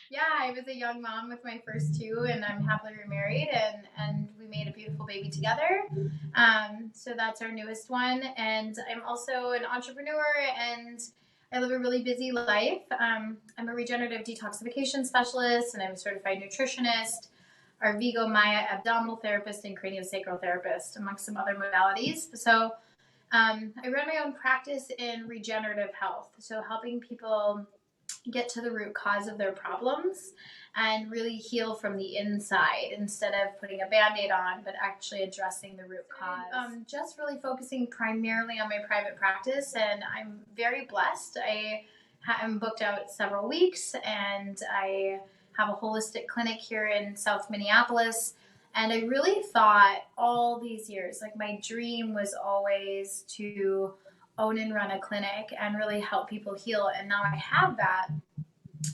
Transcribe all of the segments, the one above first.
Yeah, I was a young mom with my first two, and I'm happily remarried, and we made a beautiful baby together. So that's our newest one, and I'm also an entrepreneur, and I live a really busy life. I'm a regenerative detoxification specialist, and I'm a certified nutritionist, Arvigo Maya abdominal therapist, and craniosacral therapist, amongst some other modalities. So I run my own practice in regenerative health, so helping people get to the root cause of their problems and really heal from the inside instead of putting a band-aid on, but actually addressing the root cause. Just really focusing primarily on my private practice, and I'm very blessed. I'm booked out several weeks, and I have a holistic clinic here in South Minneapolis. And I really thought all these years, like my dream was always to own and run a clinic and really help people heal. And now I have that,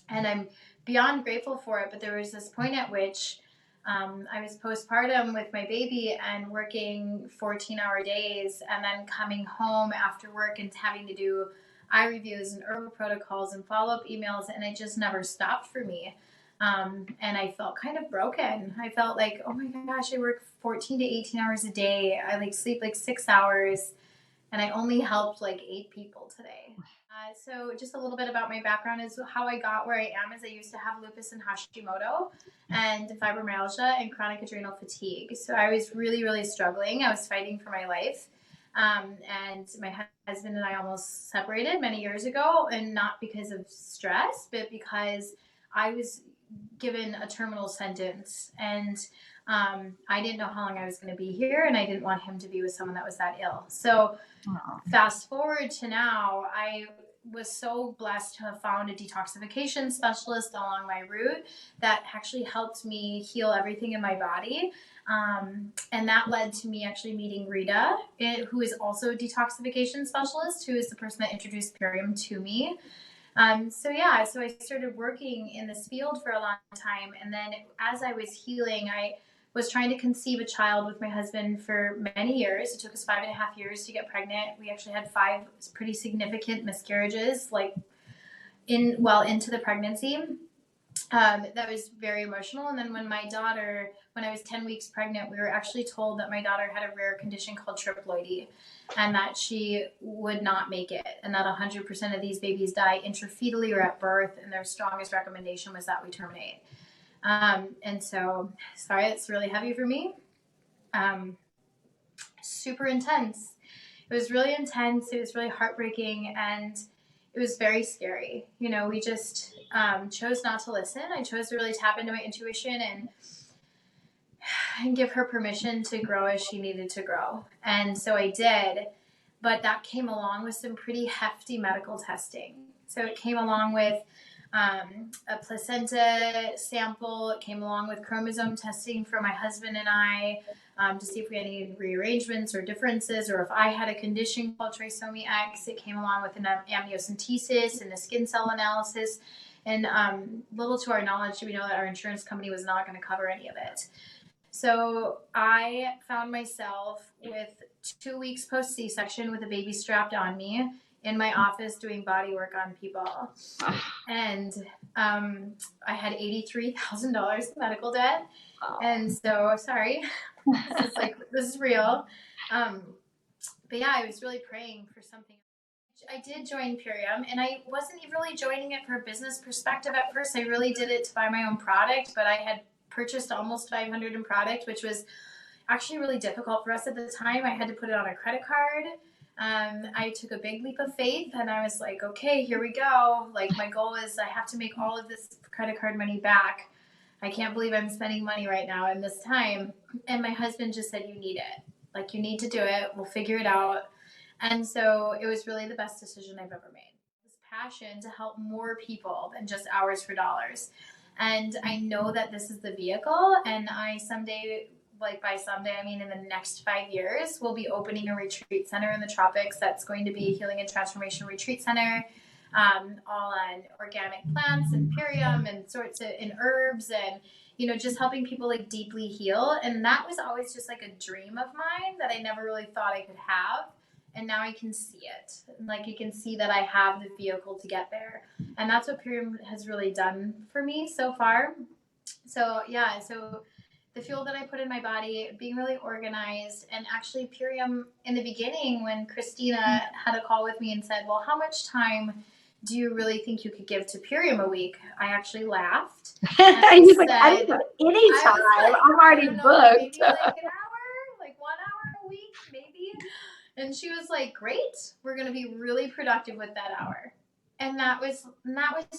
and I'm beyond grateful for it. But there was this point at which I was postpartum with my baby and working 14-hour days, and then coming home after work and having to do eye reviews and herbal protocols and follow-up emails, and it just never stopped for me. And I felt kind of broken. I felt like, oh my gosh, I work 14 to 18 hours a day. I sleep 6 hours, and I only helped 8 people today. So just a little bit about my background is how I got where I am is I used to have lupus and Hashimoto and fibromyalgia and chronic adrenal fatigue. So I was really, really struggling. I was fighting for my life. And my husband and I almost separated many years ago, and not because of stress, but because I was given a terminal sentence, and I didn't know how long I was going to be here, and I didn't want him to be with someone that was that ill. So fast forward to now, I was so blessed to have found a detoxification specialist along my route that actually helped me heal everything in my body. And that led to me actually meeting Rita, who is also a detoxification specialist, who is the person that introduced Purium to me. So I started working in this field for a long time. And then as I was healing, I was trying to conceive a child with my husband for many years. It took us 5.5 years to get pregnant. We actually had 5 pretty significant miscarriages, into the pregnancy. That was very emotional. And then when I was 10 weeks pregnant, we were actually told that my daughter had a rare condition called triploidy, and that she would not make it, and that 100% of these babies die intrafetally or at birth, and their strongest recommendation was that we terminate. And so, sorry, it's really heavy for me. Super intense. It was really intense. It was really heartbreaking, and it was very scary. We just chose not to listen. I chose to really tap into my intuition and give her permission to grow as she needed to grow. And so I did, but that came along with some pretty hefty medical testing. So it came along with a placenta sample. It came along with chromosome testing for my husband and I, to see if we had any rearrangements or differences, or if I had a condition called trisomy X. It came along with an amniocentesis and a skin cell analysis. And little to our knowledge, we know that our insurance company was not going to cover any of it. So I found myself with 2 weeks post C-section with a baby strapped on me in my office doing body work on people. And I had $83,000 in medical debt. And so, sorry, this is real. But yeah, I was really praying for something. I did join Purium, and I wasn't really joining it for a business perspective at first. I really did it to buy my own product, but I had purchased almost $500 in product, which was actually really difficult for us at the time. I had to put it on a credit card. I took a big leap of faith, and I was like, okay, here we go. My goal is I have to make all of this credit card money back. I can't believe I'm spending money right now in this time. And my husband just said, you need it. You need to do it. We'll figure it out. And so it was really the best decision I've ever made. This passion to help more people than just hours for dollars. And I know that this is the vehicle, and I someday, by someday, I mean in the next 5 years, we'll be opening a retreat center in the tropics that's going to be a healing and transformation retreat center, all on organic plants and Purium and and herbs, and just helping people deeply heal. And that was always just a dream of mine that I never really thought I could have. and now I can see it. Like, I can see that I have the vehicle to get there. And that's what Purium has really done for me so far. So yeah, so the fuel that I put in my body, being really organized, and actually Purium in the beginning when Christina had a call with me and said, well, how much time do you really think you could give to Purium a week? I actually laughed. And he's like, I don't have any time. Like, I'm already booked. Maybe like an hour, like 1 hour a week, maybe. And she was like, great, we're going to be really productive with that hour. And that was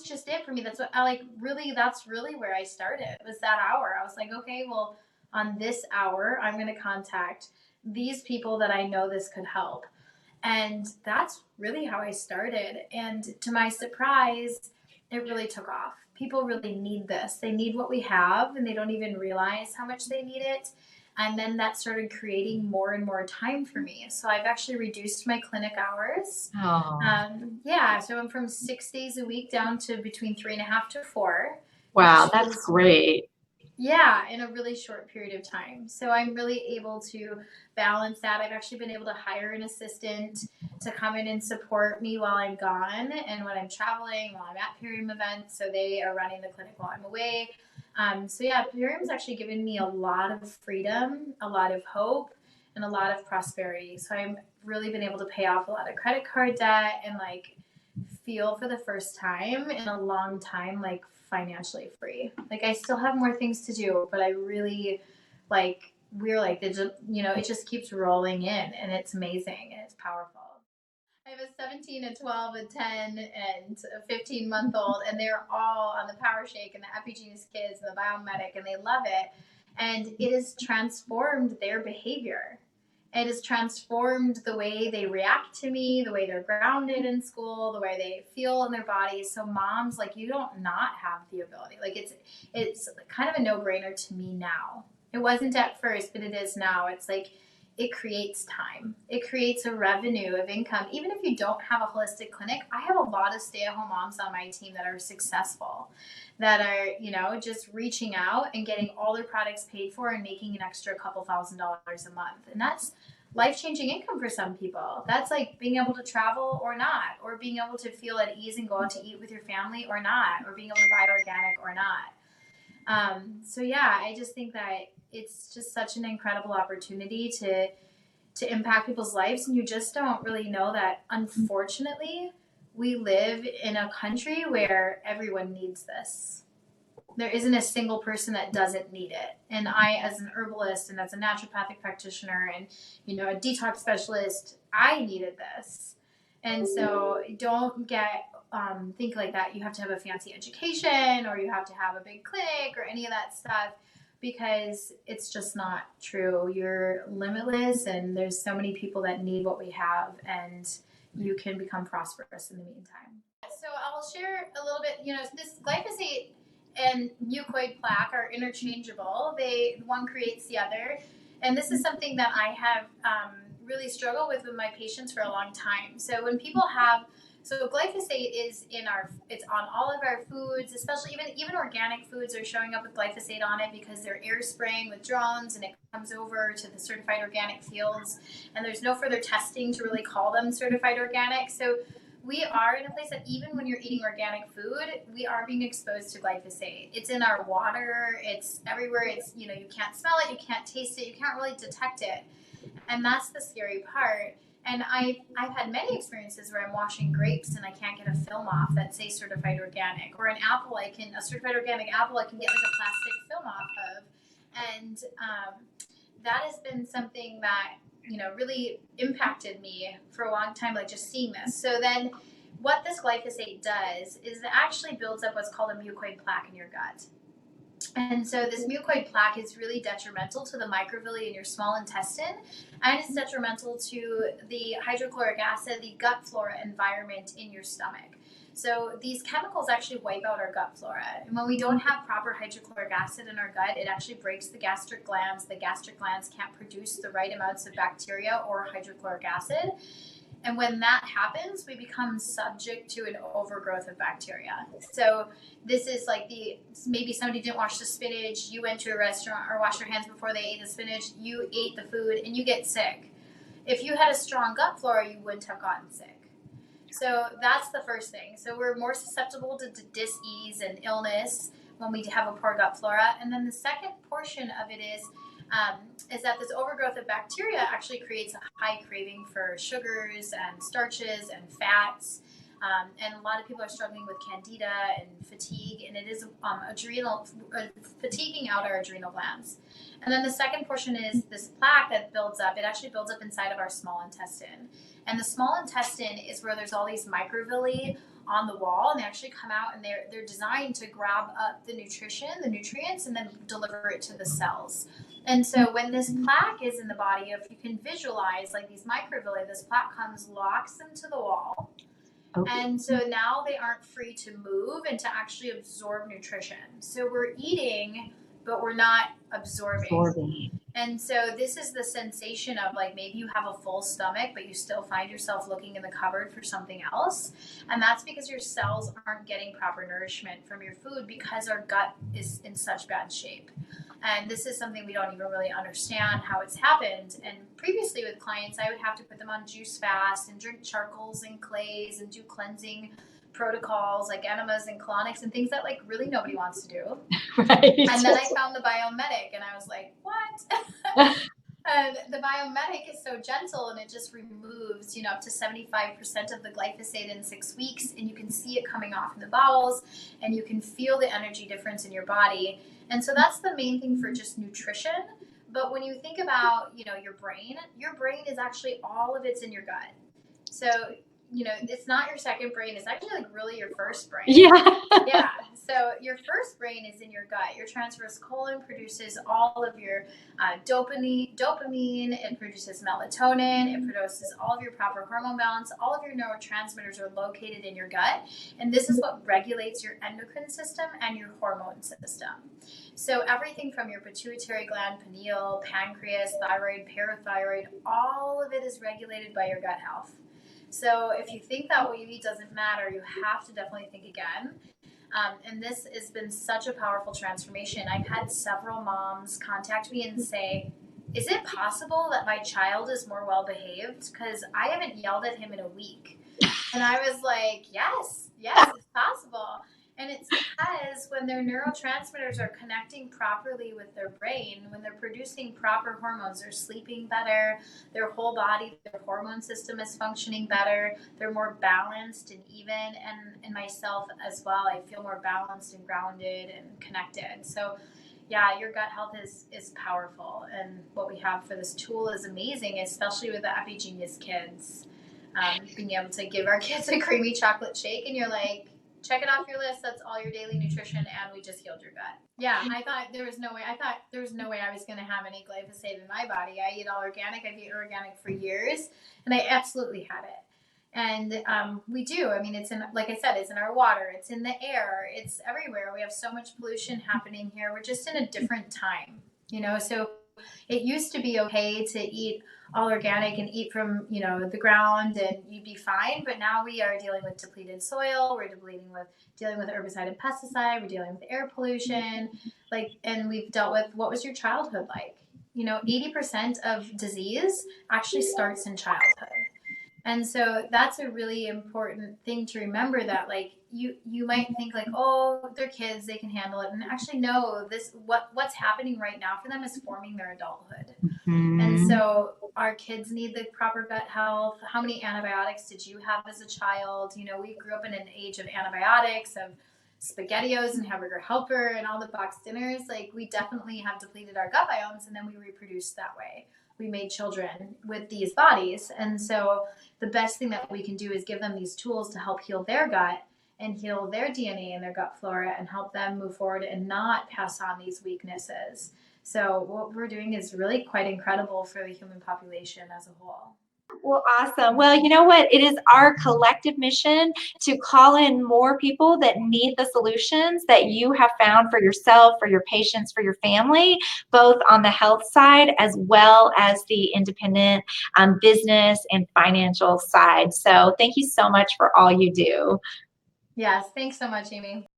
just it for me. That's what I like, really, that's really where I started, was that hour. I was like, okay, well, on this hour, I'm going to contact these people that I know this could help. And that's really how I started. And to my surprise, it really took off. People really need this. They need what we have, and they don't even realize how much they need it. And then that started creating more and more time for me. So I've actually reduced my clinic hours. Yeah, so I'm from 6 days a week down to between 3.5 to 4. Wow, that's great. Yeah, in a really short period of time. So I'm really able to balance that. I've actually been able to hire an assistant to come in and support me while I'm gone and when I'm traveling, while I'm at Purium events. So they are running the clinic while I'm away. So yeah, Purium's actually given me a lot of freedom, a lot of hope, and a lot of prosperity. So I've really been able to pay off a lot of credit card debt and like feel for the first time in a long time, like financially free. Like, I still have more things to do, but I really like, we're like, it just keeps rolling in, and it's amazing and it's powerful. I have a 17, a 12, a 10, and a 15-month-old, and they're all on the Power Shake and the Epigenus Kids and the Biomedic, and they love it. And it has transformed their behavior. It has transformed the way they react to me, the way they're grounded in school, the way they feel in their bodies. So moms, like, you don't not have the ability. Like, it's kind of a no-brainer to me now. It wasn't at first, but it is now. It's like, it creates time. It creates a revenue of income. Even if you don't have a holistic clinic, I have a lot of stay-at-home moms on my team that are successful, that are, just reaching out and getting all their products paid for and making an extra couple $1,000s a month. And that's life-changing income for some people. That's like being able to travel or not, or being able to feel at ease and go out to eat with your family or not, or being able to buy organic or not. So yeah, I just think that it's just such an incredible opportunity to impact people's lives. And you just don't really know that, unfortunately, we live in a country where everyone needs this. There isn't a single person that doesn't need it. And I, as an herbalist and as a naturopathic practitioner and, a detox specialist, I needed this. And so don't think like that. You have to have a fancy education or you have to have a big clinic or any of that stuff, because it's just not true. You're limitless, and there's so many people that need what we have, and you can become prosperous in the meantime. So I'll share a little bit, this glyphosate and mucoid plaque are interchangeable. One creates the other. And this is something that I have really struggled with my patients for a long time. So when people so glyphosate is it's on all of our foods, especially even organic foods are showing up with glyphosate on it because they're air spraying with drones and it comes over to the certified organic fields, and there's no further testing to really call them certified organic. So we are in a place that even when you're eating organic food, we are being exposed to glyphosate. It's in our water, it's everywhere. It's, you can't smell it, you can't taste it, you can't really detect it. And that's the scary part. And I've had many experiences where I'm washing grapes and I can't get a film off that says certified organic, or an apple, a certified organic apple, I can get like a plastic film off of. And that has been something that, really impacted me for a long time, like just seeing this. So then what this glyphosate does is it actually builds up what's called a mucoid plaque in your gut. And so this mucoid plaque is really detrimental to the microvilli in your small intestine, and it's detrimental to the hydrochloric acid, the gut flora environment in your stomach. So these chemicals actually wipe out our gut flora. And when we don't have proper hydrochloric acid in our gut, it actually breaks the gastric glands. The gastric glands can't produce the right amounts of bacteria or hydrochloric acid. And when that happens, we become subject to an overgrowth of bacteria. So this is like maybe somebody didn't wash the spinach, you went to a restaurant or washed your hands before they ate the spinach, you ate the food, and you get sick. If you had a strong gut flora, you wouldn't have gotten sick. So that's the first thing. So we're more susceptible to dis-ease and illness when we have a poor gut flora. And then the second portion of it is that this overgrowth of bacteria actually creates a high craving for sugars and starches and fats. And a lot of people are struggling with candida and fatigue, and it is fatiguing out our adrenal glands. And then the second portion is this plaque that builds up. It actually builds up inside of our small intestine. And the small intestine is where there's all these microvilli on the wall, and they actually come out, and they're designed to grab up the nutrients, and then deliver it to the cells. And so when this plaque is in the body, if you can visualize like these microvilli, this plaque comes, locks them to the wall. Okay. And so now they aren't free to move and to actually absorb nutrition. So we're eating, but we're not absorbing. And so this is the sensation of like maybe you have a full stomach, but you still find yourself looking in the cupboard for something else. And that's because your cells aren't getting proper nourishment from your food because our gut is in such bad shape. And this is something we don't even really understand how it's happened. And previously with clients, I would have to put them on juice fast and drink charcoals and clays and do cleansing protocols like enemas and colonics and things that like really nobody wants to do. Right. And then I found the Biometic and I was like, what? And the Biometic is so gentle and it just removes, up to 75% of the glyphosate in 6 weeks, and you can see it coming off in the bowels and you can feel the energy difference in your body. And so that's the main thing for just nutrition. But when you think about, your brain is actually all of it's in your gut. So, it's not your second brain. It's actually like really your first brain. Yeah. Yeah. So your first brain is in your gut. Your transverse colon produces all of your dopamine. It produces melatonin. It produces all of your proper hormone balance. All of your neurotransmitters are located in your gut. And this is what regulates your endocrine system and your hormone system. So everything from your pituitary gland, pineal, pancreas, thyroid, parathyroid, all of it is regulated by your gut health. So if you think that what you eat doesn't matter, you have to definitely think again. And this has been such a powerful transformation. I've had several moms contact me and say, is it possible that my child is more well-behaved? Because I haven't yelled at him in a week. And I was like, yes, it's possible. And it's because when their neurotransmitters are connecting properly with their brain, when they're producing proper hormones, they're sleeping better, their whole body, their hormone system is functioning better, they're more balanced and even, and myself as well, I feel more balanced and grounded and connected. So yeah, your gut health is powerful, and what we have for this tool is amazing, especially with the Epigenius kids. Being able to give our kids a creamy chocolate shake and you're like, check it off your list. That's all your daily nutrition, and we just healed your gut. Yeah, I thought there was no way I was going to have any glyphosate in my body. I eat all organic. I've eaten organic for years, and I absolutely had it. And we do. I mean, it's in, like I said, it's in our water. It's in the air. It's everywhere. We have so much pollution happening here. We're just in a different time, So it used to be okay to eat all organic and eat from, the ground and you'd be fine. But now we are dealing with depleted soil. We're dealing with herbicide and pesticide. We're dealing with air pollution. And we've dealt with, what was your childhood like? 80% of disease actually starts in childhood. And so that's a really important thing to remember, that you might think oh, they're kids, they can handle it. And actually no, what's happening right now for them is forming their adulthood. Mm-hmm. And so our kids need the proper gut health. How many antibiotics did you have as a child? We grew up in an age of antibiotics, of SpaghettiOs and Hamburger Helper and all the box dinners. We definitely have depleted our gut biomes, and then we reproduce that way. We made children with these bodies. And so the best thing that we can do is give them these tools to help heal their gut and heal their DNA and their gut flora and help them move forward and not pass on these weaknesses. So what we're doing is really quite incredible for the human population as a whole. Well, awesome. Well, you know what? It is our collective mission to call in more people that need the solutions that you have found for yourself, for your patients, for your family, both on the health side as well as the independent business and financial side. So thank you so much for all you do. Yes, thanks so much, Amy.